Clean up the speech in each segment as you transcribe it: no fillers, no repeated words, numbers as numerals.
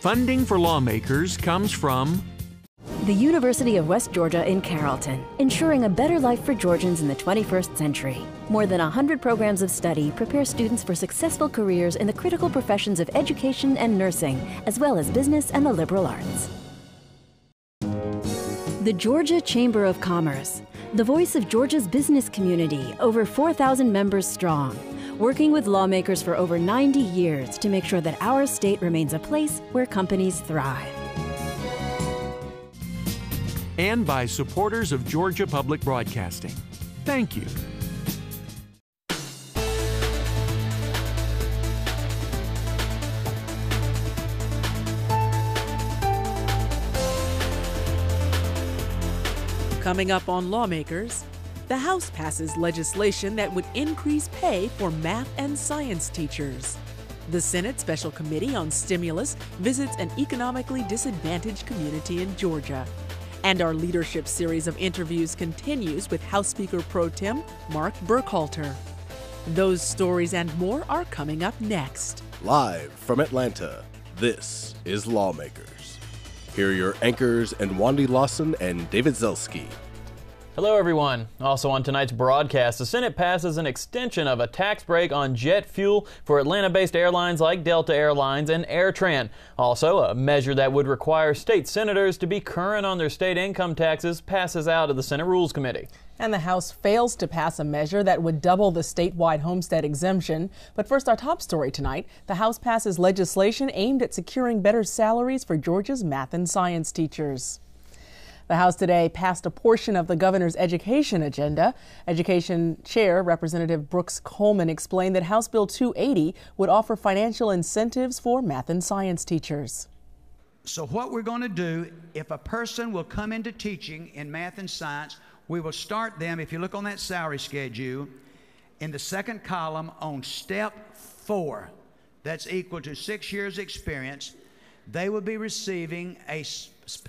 Funding for Lawmakers comes from the University of West Georgia in Carrollton, ensuring a better life for Georgians in the 21st century. More than 100 programs of study prepare students for successful careers in the critical professions of education and nursing, as well as business and the liberal arts. The Georgia Chamber of Commerce, the voice of Georgia's business community, over 4,000 members strong, working with lawmakers for over 90 years to make sure that our state remains a place where companies thrive. And by supporters of Georgia Public Broadcasting. Thank you. Coming up on Lawmakers, the House passes legislation that would increase pay for math and science teachers. The Senate Special Committee on Stimulus visits an economically disadvantaged community in Georgia. And our leadership series of interviews continues with House Speaker Pro Tem Mark Burkhalter. Those stories and more are coming up next. Live from Atlanta, this is Lawmakers. Here are your anchors, and Wandy Lawson and David Zelski. Hello, everyone. Also on tonight's broadcast, the Senate passes an extension of a tax break on jet fuel for Atlanta-based airlines like Delta Airlines and AirTran. Also, a measure that would require state senators to be current on their state income taxes passes out of the Senate Rules Committee. And the House fails to pass a measure that would double the statewide homestead exemption. But first, our top story tonight. The House passes legislation aimed at securing better salaries for Georgia's math and science teachers. The House today passed a portion of the governor's education agenda. Education Chair Representative Brooks Coleman explained that House Bill 280 would offer financial incentives for math and science teachers. So what we're going to do, if a person will come into teaching in math and science, we will start them, if you look on that salary schedule, in the second column on step 4. That's equal to 6 years experience. They will be receiving a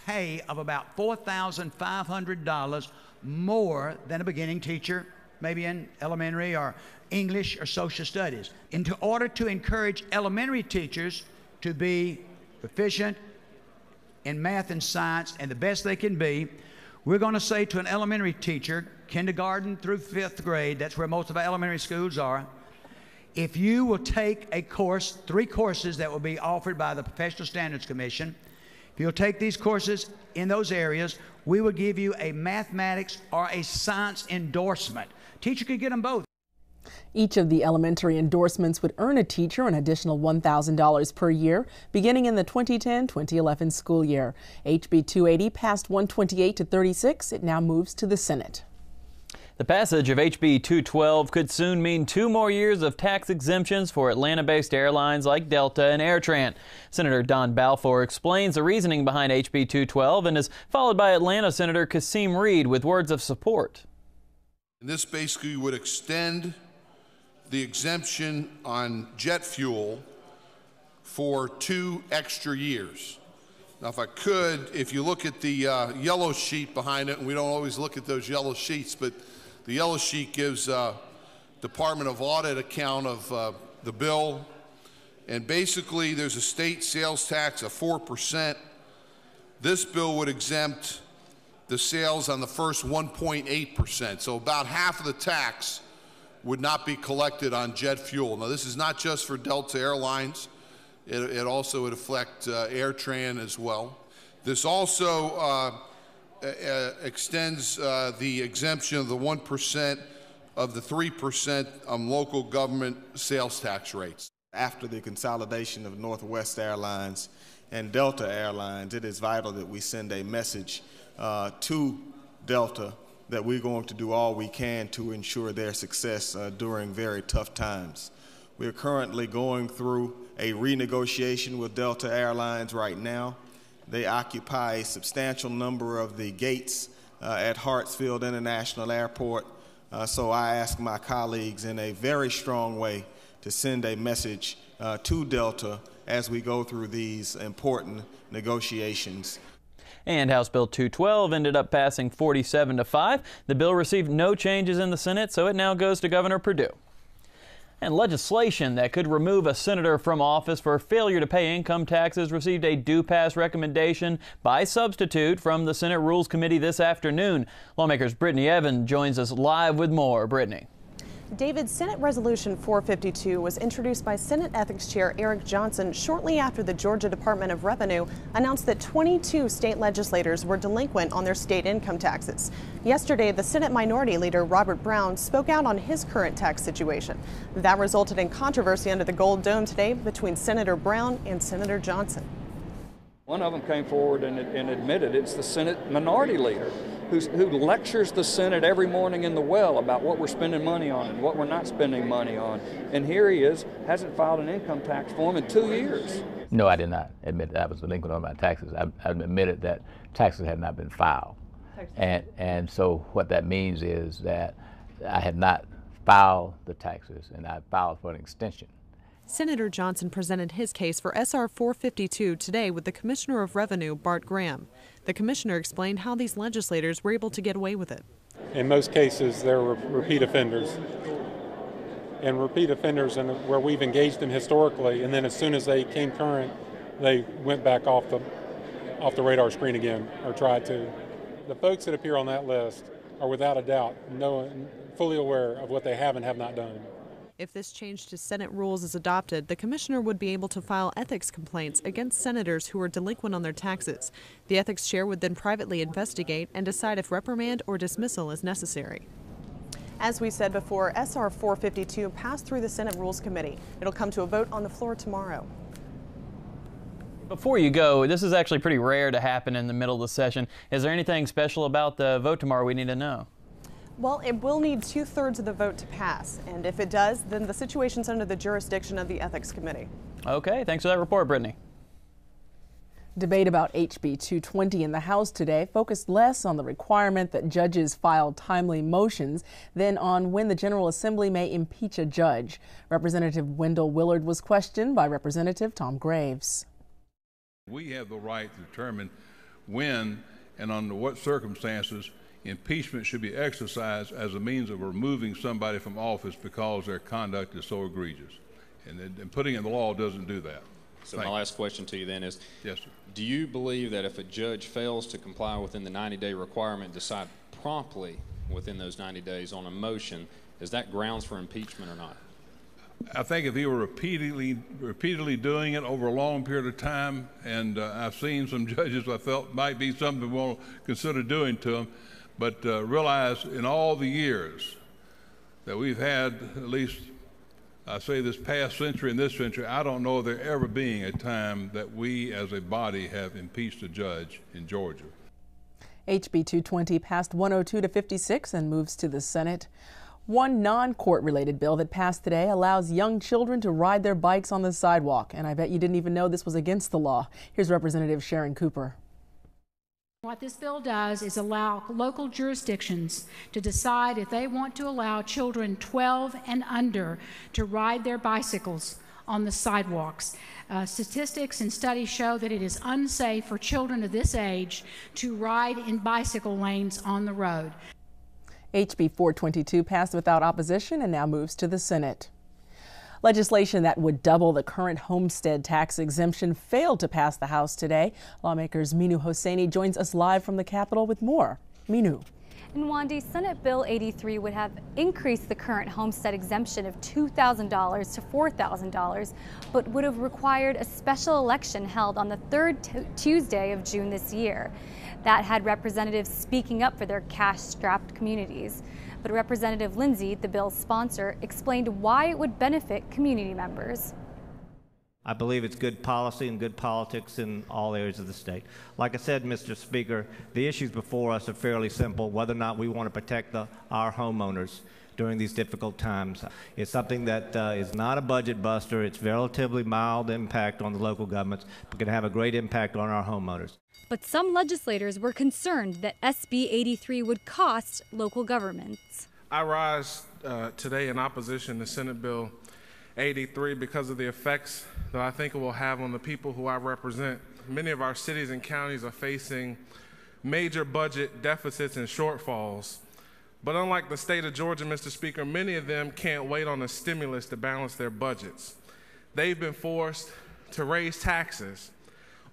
pay of about $4,500 more than a beginning teacher, maybe in elementary or English or social studies. In order to encourage elementary teachers to be proficient in math and science and the best they can be, we're going to say to an elementary teacher, kindergarten through 5th grade, that's where most of our elementary schools are, if you will take a course, 3 courses that will be offered by the Professional Standards Commission, if you'll take these courses in those areas, we will give you a mathematics or a science endorsement. Teacher could get them both. Each of the elementary endorsements would earn a teacher an additional $1,000 per year, beginning in the 2010-2011 school year. HB 280 passed 128 to 36. It now moves to the Senate. The passage of HB 212 could soon mean 2 more years of tax exemptions for Atlanta-based airlines like Delta and AirTran. Senator Don Balfour explains the reasoning behind HB 212 and is followed by Atlanta Senator Kasim Reed with words of support. This basically would extend the exemption on jet fuel for 2 extra years. Now, if I could, if you look at the yellow sheet behind it, and we don't always look at those yellow sheets, but the yellow sheet gives Department of Audit account of the bill. And basically, there's a state sales tax of 4%. This bill would exempt the sales on the first 1.8%. So about half of the tax would not be collected on jet fuel. Now, this is not just for Delta Airlines. It also would affect AirTran as well. This also extends the exemption of the 1% of the 3% local government sales tax rates. After the consolidation of Northwest Airlines and Delta Airlines, it is vital that we send a message to Delta that we're going to do all we can to ensure their success during very tough times. We're currently going through a renegotiation with Delta Airlines right now. They occupy a substantial number of the gates at Hartsfield International Airport. So I ask my colleagues in a very strong way to send a message to Delta as we go through these important negotiations. And House Bill 212 ended up passing 47 to 5. The bill received no changes in the Senate, so it now goes to Governor Perdue. And legislation that could remove a senator from office for failure to pay income taxes received a do-pass recommendation by substitute from the Senate Rules Committee this afternoon. Lawmakers Brittany Evans joins us live with more. Brittany. David, Senate Resolution 452 was introduced by Senate Ethics Chair Eric Johnson shortly after the Georgia Department of Revenue announced that 22 state legislators were delinquent on their state income taxes. Yesterday, the Senate Minority Leader Robert Brown spoke out on his current tax situation. That resulted in controversy under the Gold Dome today between Senator Brown and Senator Johnson. One of them came forward and admitted it's the Senate Minority Leader who lectures the Senate every morning in the well about what we're spending money on and what we're not spending money on. And here he is, hasn't filed an income tax form in 2 years. No, I did not admit that I was delinquent on my taxes. I admitted that taxes had not been filed. And so what that means is that I had not filed the taxes, and I filed for an extension. Senator Johnson presented his case for SR 452 today with the Commissioner of Revenue, Bart Graham. The commissioner explained how these legislators were able to get away with it. In most cases, they're repeat offenders. And repeat offenders where we've engaged them historically, and then as soon as they came current, they went back off the radar screen again, or tried to. The folks that appear on that list are without a doubt fully aware of what they have and have not done. If this change to Senate rules is adopted, the commissioner would be able to file ethics complaints against senators who are delinquent on their taxes. The ethics chair would then privately investigate and decide if reprimand or dismissal is necessary. As we said before, SR 452 passed through the Senate Rules Committee. It'll come to a vote on the floor tomorrow. Before you go, this is actually pretty rare to happen in the middle of the session. Is there anything special about the vote tomorrow we need to know? Well, it will need 2/3 of the vote to pass, and if it does, then the situation's under the jurisdiction of the Ethics Committee. Okay, thanks for that report, Brittany. Debate about HB 220 in the House today focused less on the requirement that judges file timely motions than on when the General Assembly may impeach a judge. Representative Wendell Willard was questioned by Representative Tom Graves. We have the right to determine when and under what circumstances impeachment should be exercised as a means of removing somebody from office because their conduct is so egregious. And putting in the law doesn't do that. So my last question to you then is, yes, sir. Do you believe that if a judge fails to comply within the 90-day requirement, decide promptly within those 90 days on a motion, is that grounds for impeachment or not? I think if he were repeatedly doing it over a long period of time, and I've seen some judges I felt might be something we'll consider doing to them, but realize in all the years that we've had, at least I say this past century and this century, I don't know there ever being a time that we as a body have impeached a judge in Georgia. HB 220 passed 102 to 56 and moves to the Senate. One non-court related bill that passed today allows young children to ride their bikes on the sidewalk. And I bet you didn't even know this was against the law. Here's Representative Sharon Cooper. What this bill does is allow local jurisdictions to decide if they want to allow children 12 and under to ride their bicycles on the sidewalks. Statistics and studies show that it is unsafe for children of this age to ride in bicycle lanes on the road. HB 422 passed without opposition and now moves to the Senate. Legislation that would double the current homestead tax exemption failed to pass the House today. Lawmakers Minu Hosseini joins us live from the Capitol with more. Minu. And Wandy, Senate Bill 83 would have increased the current homestead exemption of $2,000 to $4,000, but would have required a special election held on the third Tuesday of June this year. That had representatives speaking up for their cash-strapped communities. But Representative Lindsay, the bill's sponsor, explained why it would benefit community members. I believe it's good policy and good politics in all areas of the state. Like I said, Mr. Speaker, the issues before us are fairly simple, whether or not we want to protect our homeowners during these difficult times. It's something that is not a budget buster. It's relatively mild impact on the local governments, but can have a great impact on our homeowners. But some legislators were concerned that SB 83 would cost local governments. I rise today in opposition to Senate Bill 83 because of the effects that I think it will have on the people who I represent. Many of our cities and counties are facing major budget deficits and shortfalls But unlike the state of Georgia, Mr. Speaker, many of them can't wait on a stimulus to balance their budgets. They've been forced to raise taxes,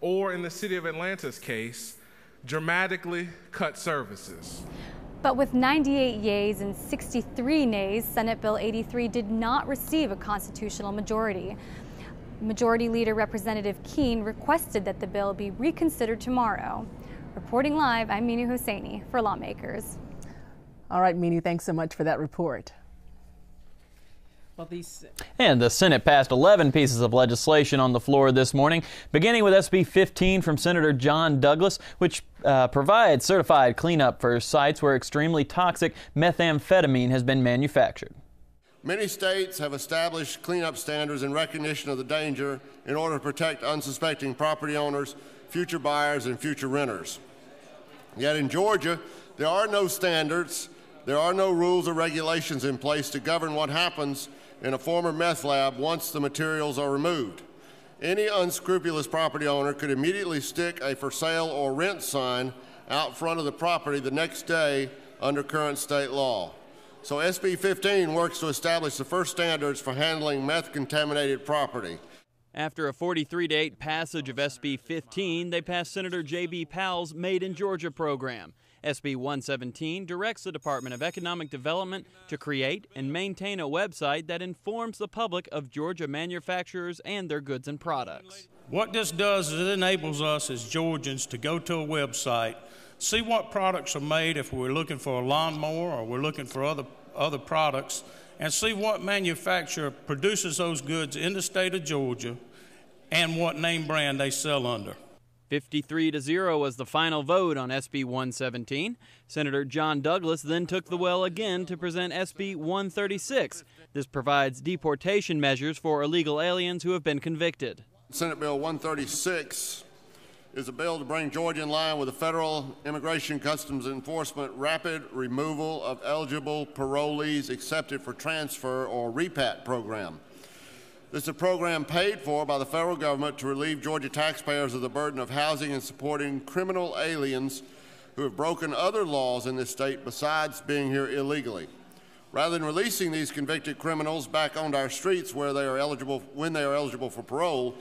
or in the city of Atlanta's case, dramatically cut services. But with 98 yeas and 63 nays, Senate Bill 83 did not receive a constitutional majority. Majority Leader Representative Keene requested that the bill be reconsidered tomorrow. Reporting live, I'm Minu Hosseini for Lawmakers. All right, Minu, thanks so much for that report. Well, And the Senate passed 11 pieces of legislation on the floor this morning, beginning with SB 15 from Senator John Douglas, which provides certified cleanup for sites where extremely toxic methamphetamine has been manufactured. Many states have established cleanup standards in recognition of the danger in order to protect unsuspecting property owners, future buyers, and future renters. Yet in Georgia, there are no standards, there are no rules or regulations in place to govern what happens in a former meth lab once the materials are removed. Any unscrupulous property owner could immediately stick a for sale or rent sign out front of the property the next day under current state law. So SB 15 works to establish the first standards for handling meth-contaminated property. After a 43-8 passage of SB 15, they passed Senator J.B. Powell's Made in Georgia program. SB 117 directs the Department of Economic Development to create and maintain a website that informs the public of Georgia manufacturers and their goods and products. What this does is it enables us as Georgians to go to a website, see what products are made if we're looking for a lawnmower or we're looking for other products, and see what manufacturer produces those goods in the state of Georgia and what name brand they sell under. 53-0 was the final vote on SB 117. Senator John Douglas then took the well again to present SB 136. This provides deportation measures for illegal aliens who have been convicted. Senate Bill 136 is a bill to bring Georgia in line with the Federal Immigration Customs Enforcement rapid removal of eligible parolees accepted for transfer or repat program. This is a program paid for by the federal government to relieve Georgia taxpayers of the burden of housing and supporting criminal aliens who have broken other laws in this state besides being here illegally. Rather than releasing these convicted criminals back onto our streets when they are eligible for parole,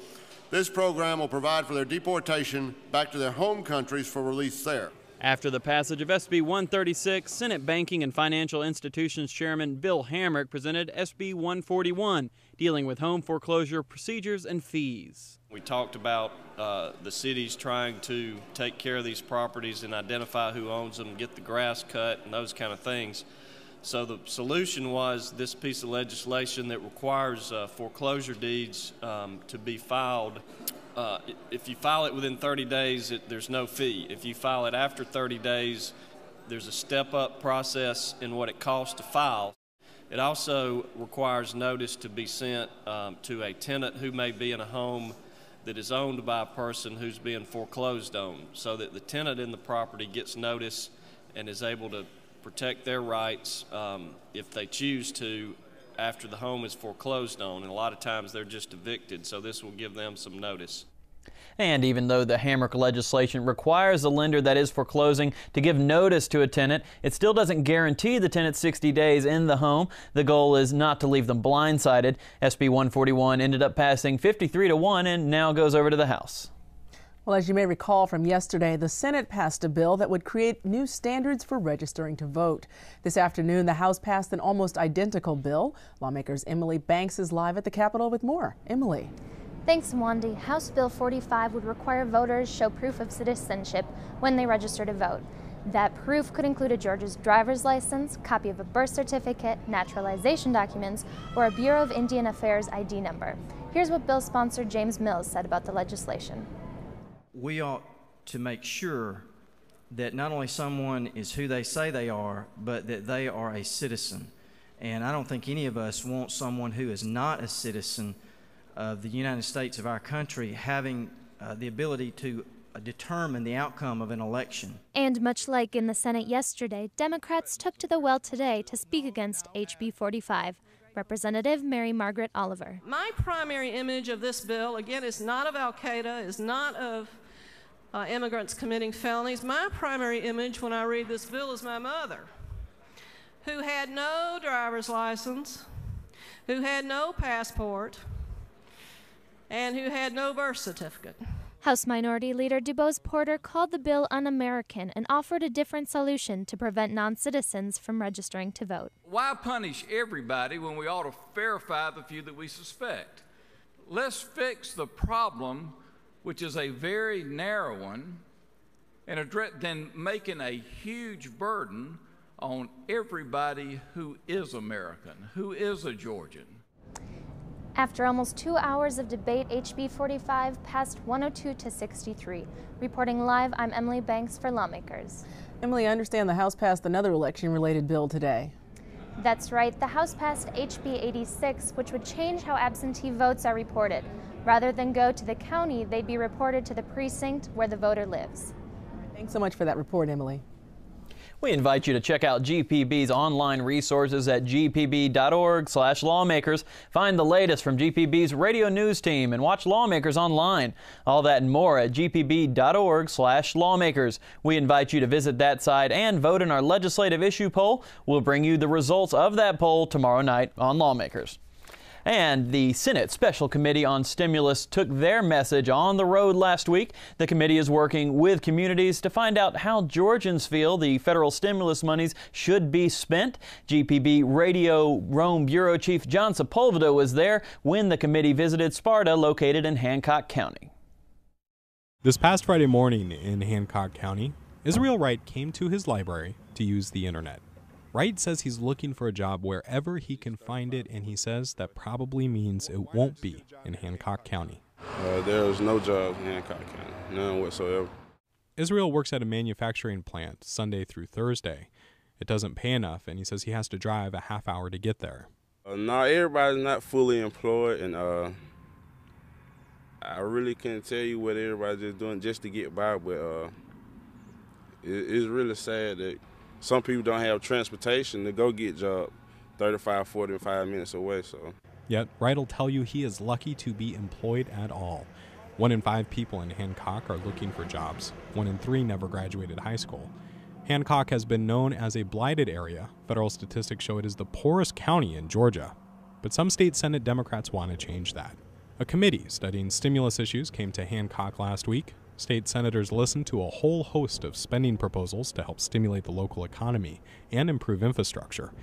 this program will provide for their deportation back to their home countries for release there. After the passage of SB 136, Senate Banking and Financial Institutions Chairman Bill Hamrick presented SB 141, dealing with home foreclosure procedures and fees. We talked about the cities trying to take care of these properties and identify who owns them, get the grass cut, and those kind of things. So the solution was this piece of legislation that requires foreclosure deeds to be filed. If you file it within 30 days, there's no fee. If you file it after 30 days, there's a step-up process in what it costs to file. It also requires notice to be sent to a tenant who may be in a home that is owned by a person who's being foreclosed on, so that the tenant in the property gets notice and is able to protect their rights if they choose to after the home is foreclosed on, and a lot of times they're just evicted, so this will give them some notice. And even though the Hamrick legislation requires the lender that is foreclosing to give notice to a tenant, it still doesn't guarantee the tenant 60 days in the home. The goal is not to leave them blindsided. SB 141 ended up passing 53-1 and now goes over to the House. Well, as you may recall from yesterday, the Senate passed a bill that would create new standards for registering to vote. This afternoon, the House passed an almost identical bill. Lawmakers Emily Banks is live at the Capitol with more. Emily. Thanks, Wandy. House Bill 45 would require voters show proof of citizenship when they register to vote. That proof could include a Georgia's driver's license, copy of a birth certificate, naturalization documents, or a Bureau of Indian Affairs ID number. Here's what bill sponsor James Mills said about the legislation. We ought to make sure that not only someone is who they say they are, but that they are a citizen. And I don't think any of us want someone who is not a citizen of the United States of our country having the ability to determine the outcome of an election. And much like in the Senate yesterday, Democrats took to the well today to speak against HB 45. Representative Mary Margaret Oliver. My primary image of this bill, again, is not of Al-Qaeda, is not of immigrants committing felonies. My primary image when I read this bill is my mother. who had no driver's license, who had no passport, and who had no birth certificate. House Minority Leader DuBose Porter called the bill un-American and offered a different solution to prevent non-citizens from registering to vote. Why punish everybody when we ought to verify the few that we suspect? Let's fix the problem, which is a very narrow one, and than making a huge burden on everybody who is American, who is a Georgian. After almost 2 hours of debate, HB 45 passed 102 to 63. Reporting live, I'm Emily Banks for Lawmakers. Emily, I understand the House passed another election-related bill today. That's right. The House passed HB 86, which would change how absentee votes are reported. Rather than go to the county, they'd be reported to the precinct where the voter lives. Thanks so much for that report, Emily. We invite you to check out GPB's online resources at gpb.org/lawmakers. Find the latest from GPB's radio news team and watch Lawmakers online. All that and more at gpb.org/lawmakers. We invite you to visit that site and vote in our legislative issue poll. We'll bring you the results of that poll tomorrow night on Lawmakers. And the Senate Special Committee on Stimulus took their message on the road last week. The committee is working with communities to find out how Georgians feel the federal stimulus monies should be spent. GPB Radio Rome Bureau Chief John Sepulveda was there when the committee visited Sparta, located in Hancock County. This past Friday morning in Hancock County, Israel Wright came to his library to use the internet. Wright says he's looking for a job wherever he can find it, and he says that probably means it won't be in Hancock County. There's no jobs in Hancock County, none whatsoever. Israel works at a manufacturing plant Sunday through Thursday. It doesn't pay enough, and he says he has to drive a half hour to get there. No, everybody's not fully employed, and I really can't tell you what everybody's just doing just to get by, but it's really sad that some people don't have transportation to go get jobs 35, 45 minutes away. So. Yet, Wright will tell you he is lucky to be employed at all. 1 in 5 people in Hancock are looking for jobs. 1 in 3 never graduated high school. Hancock has been known as a blighted area. Federal statistics show it is the poorest county in Georgia. But some state Senate Democrats want to change that. A committee studying stimulus issues came to Hancock last week. State senators listened to a whole host of spending proposals to help stimulate the local economy and improve infrastructure.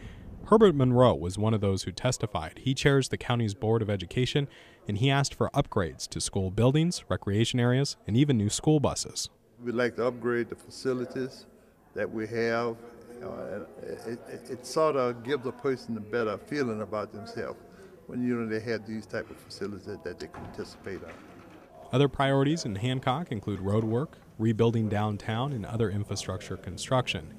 Herbert Monroe was one of those who testified. He chairs the county's Board of Education, and he asked for upgrades to school buildings, recreation areas, and even new school buses. We'd like to upgrade the facilities that we have. It sort of gives a person a better feeling about themselves when they have these type of facilities that they can participate in. Other priorities in Hancock include road work, rebuilding downtown, and other infrastructure construction.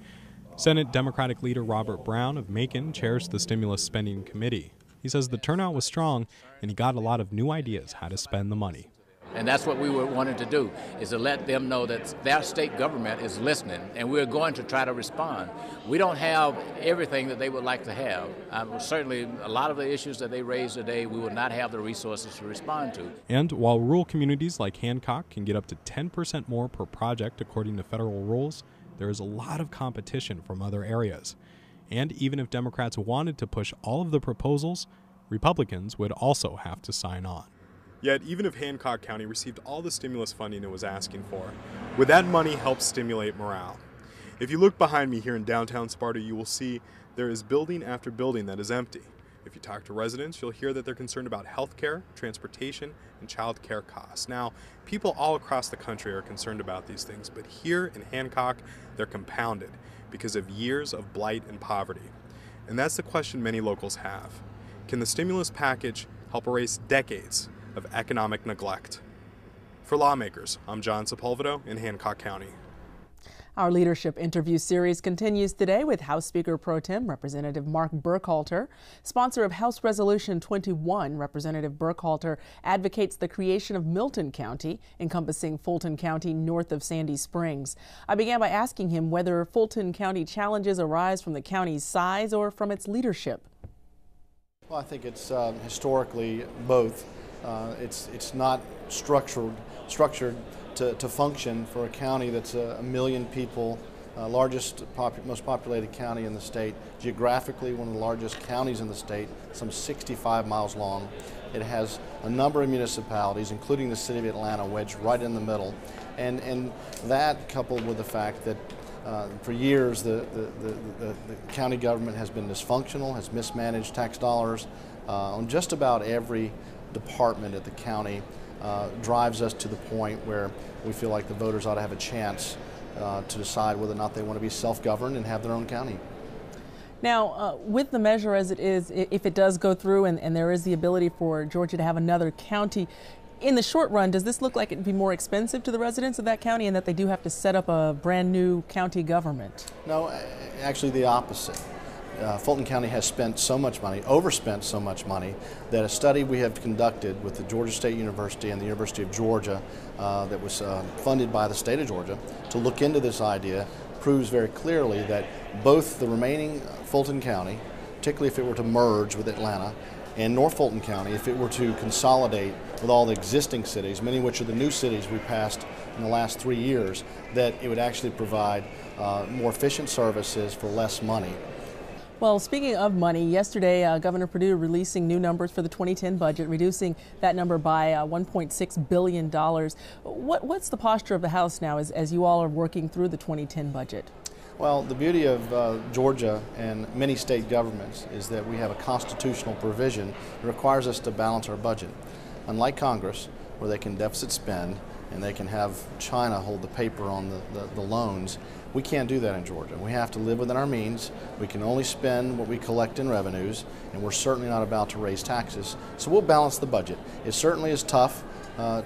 Senate Democratic leader Robert Brown of Macon chairs the Stimulus Spending Committee. He says the turnout was strong, and he got a lot of new ideas how to spend the money. And that's what we were wanting to do, is to let them know that their state government is listening, and we're going to try to respond. We don't have everything that they would like to have. Certainly, a lot of the issues that they raised today, we will not have the resources to respond to. And while rural communities like Hancock can get up to 10% more per project according to federal rules, there is a lot of competition from other areas. And even if Democrats wanted to push all of the proposals, Republicans would also have to sign on. Yet, even if Hancock County received all the stimulus funding it was asking for, would that money help stimulate morale? If you look behind me here in downtown Sparta, you will see there is building after building that is empty. If you talk to residents, you'll hear that they're concerned about health care, transportation, and child care costs. Now, people all across the country are concerned about these things, but here in Hancock, they're compounded because of years of blight and poverty. And that's the question many locals have. Can the stimulus package help erase decades of economic neglect? For Lawmakers, I'm John Sepulveda in Hancock County. Our leadership interview series continues today with House Speaker Pro Tem Representative Mark Burkhalter. Sponsor of House Resolution 21, Representative Burkhalter advocates the creation of Milton County, encompassing Fulton County north of Sandy Springs. I began by asking him whether Fulton County challenges arise from the county's size or from its leadership. Well, I think it's historically both. It's not structured to function for a county that's 1 million people most populated county in the state, geographically one of the largest counties in the state, some 65 miles long. It has a number of municipalities, including the city of Atlanta, wedged right in the middle. And that, coupled with the fact that for years the county government has been dysfunctional, has mismanaged tax dollars on just about every department at the county, drives us to the point where we feel like the voters ought to have a chance to decide whether or not they want to be self-governed and have their own county. Now, with the measure as it is, if it does go through and there is the ability for Georgia to have another county, in the short run, does this look like it would be more expensive to the residents of that county and that they do have to set up a brand new county government? No, actually the opposite. Fulton County has spent so much money, overspent so much money, that a study we have conducted with the Georgia State University and the University of Georgia that was funded by the state of Georgia to look into this idea proves very clearly that both the remaining Fulton County, particularly if it were to merge with Atlanta, and North Fulton County, if it were to consolidate with all the existing cities, many of which are the new cities we passed in the last 3 years, that it would actually provide more efficient services for less money. Well, speaking of money, yesterday Governor Perdue releasing new numbers for the 2010 budget, reducing that number by $1.6 billion. What's the posture of the House now as you all are working through the 2010 budget? Well, the beauty of Georgia and many state governments is that we have a constitutional provision that requires us to balance our budget. Unlike Congress, where they can deficit spend and they can have China hold the paper on the loans, we can't do that in Georgia. We have to live within our means. We can only spend what we collect in revenues, and we're certainly not about to raise taxes. So we'll balance the budget. It certainly is tough.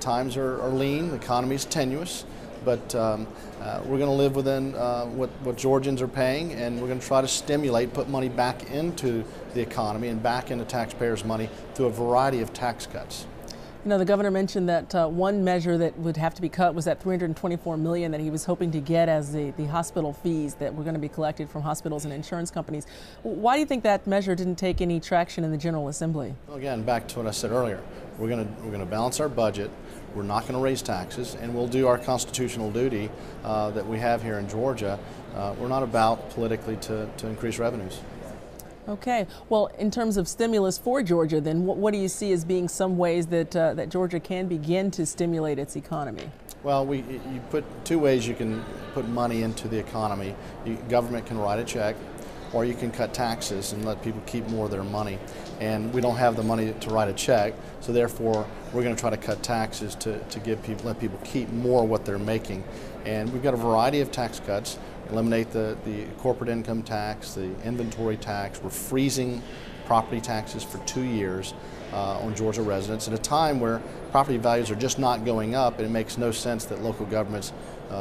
Times are lean, the economy is tenuous, but we're going to live within what Georgians are paying, and we're going to try to stimulate, put money back into the economy and back into taxpayers' money through a variety of tax cuts. You know, the governor mentioned that one measure that would have to be cut was that $324 million that he was hoping to get as the hospital fees that were going to be collected from hospitals and insurance companies. Why do you think that measure didn't take any traction in the General Assembly? Well, again, back to what I said earlier, we're going to balance our budget. We're not going to raise taxes, and we'll do our constitutional duty that we have here in Georgia. We're not about politically to increase revenues. Okay. Well, in terms of stimulus for Georgia, then, what do you see as being some ways that that Georgia can begin to stimulate its economy? Well, you put two ways you can put money into the economy. Government can write a check, or you can cut taxes and let people keep more of their money. And we don't have the money to write a check, so therefore we're going to try to cut taxes to let people keep more of what they're making. And we've got a variety of tax cuts. Eliminate the corporate income tax, the inventory tax. We're freezing property taxes for 2 years on Georgia residents at a time where property values are just not going up, and it makes no sense that local governments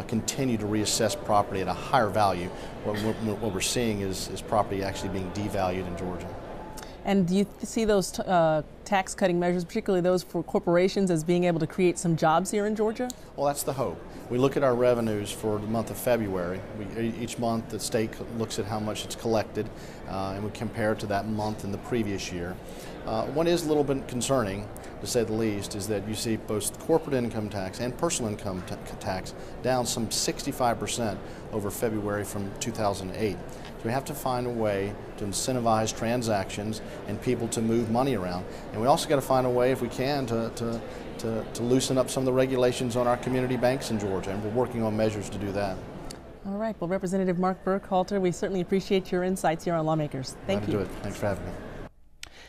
continue to reassess property at a higher value. What we're seeing is property actually being devalued in Georgia. And do you see those tax cutting measures, particularly those for corporations, as being able to create some jobs here in Georgia? Well, that's the hope. We look at our revenues for the month of February. Each month the state looks at how much it's collected and we compare it to that month in the previous year. What is a little bit concerning, to say the least, is that you see both corporate income tax and personal income tax down some 65% over February from 2008. So we have to find a way to incentivize transactions and people to move money around. And we also got to find a way, if we can, to loosen up some of the regulations on our community banks in Georgia, and we're working on measures to do that. All right. Well, Representative Mark Burkhalter, we certainly appreciate your insights here on Lawmakers. Thank you. Glad to do it. Thanks for having me.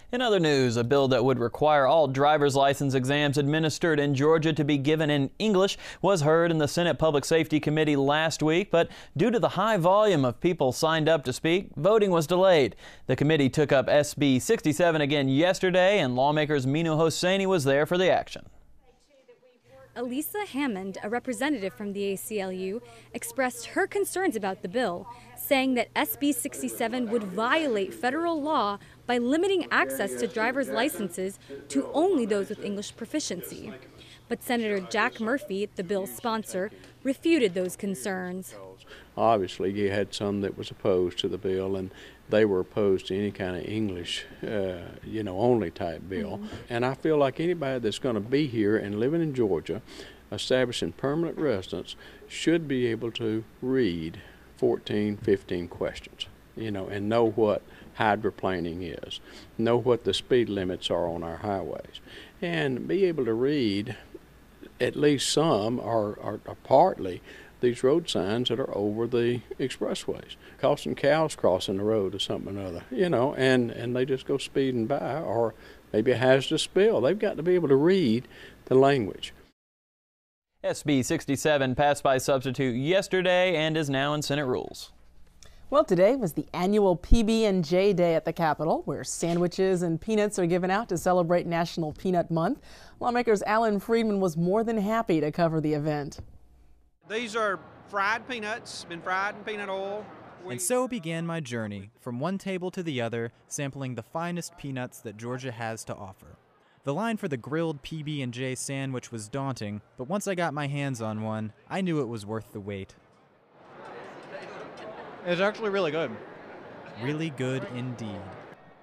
In other news, a bill that would require all driver's license exams administered in Georgia to be given in English was heard in the Senate Public Safety Committee last week, but due to the high volume of people signed up to speak, voting was delayed. The committee took up SB 67 again yesterday, and lawmakers Minu Hosseini was there for the action. Elisa Hammond, a representative from the ACLU, expressed her concerns about the bill, saying that SB 67 would violate federal law by limiting access to driver's licenses to only those with English proficiency. But Senator Jack Murphy, the bill's sponsor, refuted those concerns. Obviously, you had some that was opposed to the bill, and they were opposed to any kind of English, only type bill. And I feel like anybody that's going to be here and living in Georgia, establishing permanent residence, should be able to read 14, 15 questions, and know what hydroplaning is, know what the speed limits are on our highways, and be able to read at least some or partly these road signs that are over the expressways. Costing cows crossing the road or something or other, and they just go speeding by, or maybe a hazardous spill. They've got to be able to read the language. SB 67 passed by substitute yesterday and is now in Senate rules. Well, today was the annual PB&J Day at the Capitol, where sandwiches and peanuts are given out to celebrate National Peanut Month. Lawmakers Alan Friedman was more than happy to cover the event. These are fried peanuts, been fried in peanut oil. And so began my journey, from one table to the other, sampling the finest peanuts that Georgia has to offer. The line for the grilled PB&J sandwich was daunting, but once I got my hands on one, I knew it was worth the wait. It's actually really good. Really good indeed.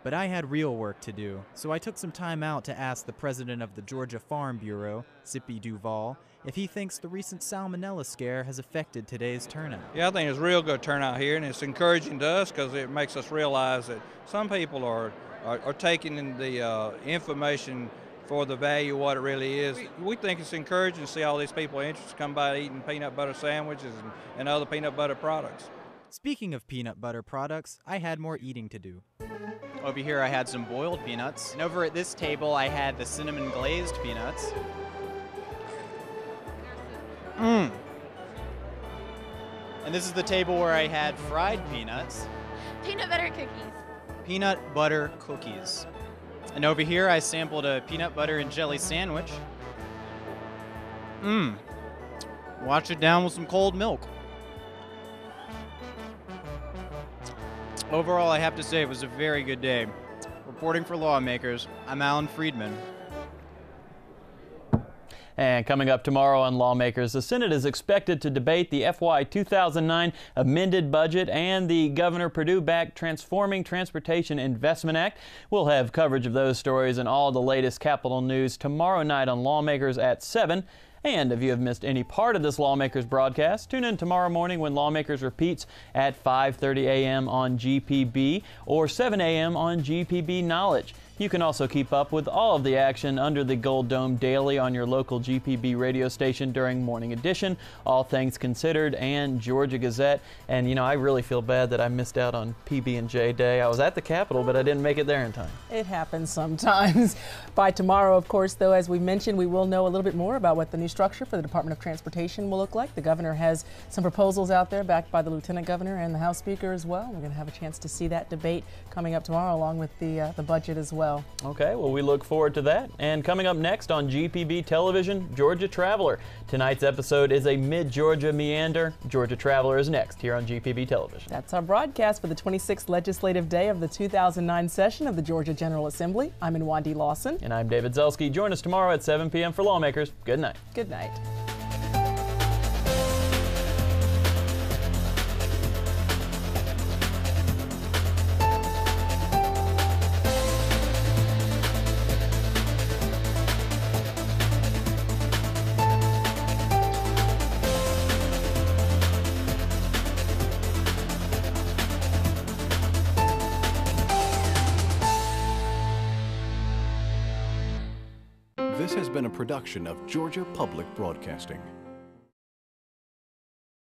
But I had real work to do, so I took some time out to ask the president of the Georgia Farm Bureau, Sippy Duval, if he thinks the recent salmonella scare has affected today's turnout. Yeah, I think it's a real good turnout here, and it's encouraging to us because it makes us realize that some people are taking in the information for the value of what it really is. We think it's encouraging to see all these people interested to come by eating peanut butter sandwiches and other peanut butter products. Speaking of peanut butter products, I had more eating to do. Over here I had some boiled peanuts, and over at this table I had the cinnamon glazed peanuts. And this is the table where I had fried peanuts. Peanut butter cookies. Peanut butter cookies. And over here I sampled a peanut butter and jelly sandwich. Wash it down with some cold milk. Overall, I have to say it was a very good day. Reporting for Lawmakers, I'm Alan Friedman. And coming up tomorrow on Lawmakers, the Senate is expected to debate the FY 2009 amended budget and the Governor Perdue-backed Transforming Transportation Investment Act. We'll have coverage of those stories and all the latest Capitol news tomorrow night on Lawmakers at 7. And if you have missed any part of this Lawmakers broadcast, tune in tomorrow morning when Lawmakers repeats at 5:30 a.m. on GPB or 7 a.m. on GPB Knowledge. You can also keep up with all of the action under the Gold Dome daily on your local GPB radio station during Morning Edition, All Things Considered, and Georgia Gazette. And, I really feel bad that I missed out on PB&J Day. I was at the Capitol, but I didn't make it there in time. It happens sometimes. By tomorrow, of course, though, as we mentioned, we will know a little bit more about what the new structure for the Department of Transportation will look like. The governor has some proposals out there backed by the Lieutenant Governor and the House Speaker as well. We're going to have a chance to see that debate coming up tomorrow along with the budget as well. Okay, well, we look forward to that. And coming up next on GPB Television, Georgia Traveler. Tonight's episode is a Mid-Georgia Meander. Georgia Traveler is next here on GPB Television. That's our broadcast for the 26th legislative day of the 2009 session of the Georgia General Assembly. I'm Nwandi Lawson. And I'm David Zelski. Join us tomorrow at 7 p.m. for Lawmakers. Good night. Good night. This has been a production of Georgia Public Broadcasting.